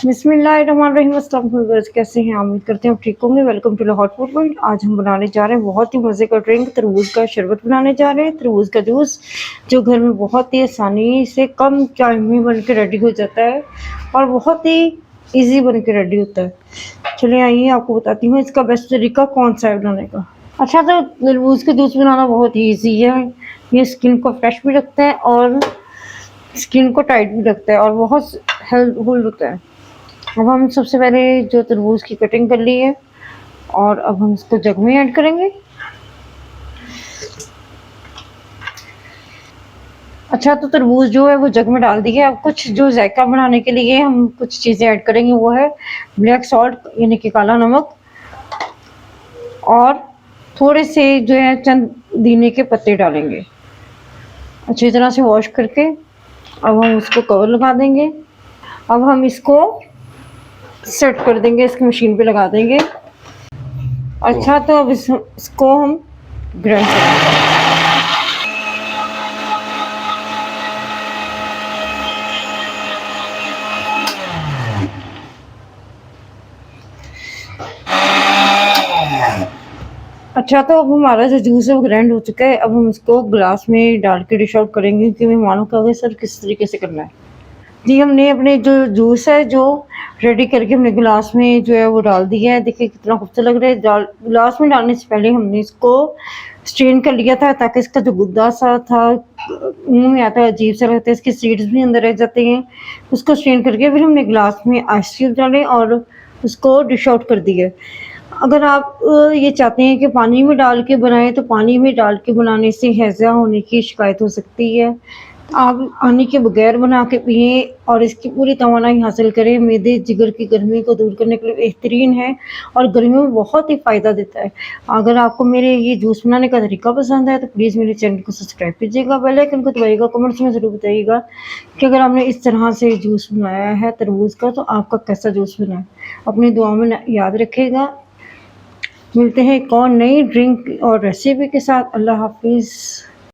बिस्मिल्लाहिर्रहमानिर्रहीम। अस्सलाम वालेकुम। कैसे हैं? उम्मीद करते हैं आप ठीक होंगे। Welcome to hot food point. आज हम बनाने जा रहे हैं बहुत ही मज़े का ड्रिंक, तरबूज का शरबत बनाने जा रहे हैं। तरबूज का जूस जो घर में बहुत ही आसानी से कम टाइम में बन के रेडी हो जाता है और बहुत ही ईजी बन के रेडी होता है। चलिए आइए आपको बताती हूँ इसका बेस्ट तरीका कौन सा है बनाने का। अच्छा, तो तरबूज का जूस बनाना बहुत ही ईजी है। ये स्किन को फ्रेश भी रखता है और स्किन को टाइट भी रखता है और बहुत हेल्पफुल होता है। अब हम सबसे पहले जो तरबूज की कटिंग कर ली है और अब हम इसको जग में ऐड करेंगे। अच्छा, तो तरबूज जो है वो जग में डाल दिए। अब कुछ जो जायका बनाने के लिए हम कुछ चीज़ें ऐड करेंगे, वो है ब्लैक सॉल्ट यानी कि काला नमक, और थोड़े से जो है चंद धनिया के पत्ते डालेंगे। अच्छी तरह से वॉश करके अब हम उसको कवर लगा देंगे। अब हम इसको सेट कर देंगे, इसकी मशीन पे लगा देंगे। अच्छा, तो अब इसको हम ग्राइंड करेंगे। अच्छा, तो अब हमारा जो जूस है वो ग्राइंड हो चुका है। अब हम इसको ग्लास में डाल के डिश आउट करेंगे कि मेहमानों का आगे सर किस तरीके से करना है। जी, हमने अपने जो जूस है जो रेडी करके हमने गिलास में जो है वो डाल दिया है। देखिए कितना खूबसूरत लग रहा है। गिलास में डालने से पहले हमने इसको स्ट्रेन कर लिया था ताकि इसका जो गुद्दा सा था मुंह में आता है, अजीब सा लगता है, इसके सीड्स भी अंदर रह जाते हैं। उसको स्ट्रेन करके फिर हमने गिलास में आइस क्यूब डाले और उसको डिश आउट कर दिया। अगर आप ये चाहते हैं कि पानी में डाल के बनाएं तो पानी में डाल के बनाने से हैज़ा होने की शिकायत हो सकती है। आप पानी के बगैर बना के पिए और इसकी पूरी तवानाई हासिल करें। मैदे जिगर की गर्मी को दूर करने के लिए बेहतरीन है और गर्मियों में बहुत ही फ़ायदा देता है। अगर आपको मेरे ये जूस बनाने का तरीका पसंद है तो प्लीज़ मेरे चैनल को सब्सक्राइब कीजिएगा, बेल आइकन को दबाइएगा, कमेंट्स में ज़रूर बताइएगा कि अगर आपने इस तरह से जूस बनाया है तरबूज़ का तो आपका कैसा जूस बना है। अपनी दुआओं में याद रखिएगा। मिलते हैं एक और नई ड्रिंक और रेसिपी के साथ। अल्लाह हाफिज़।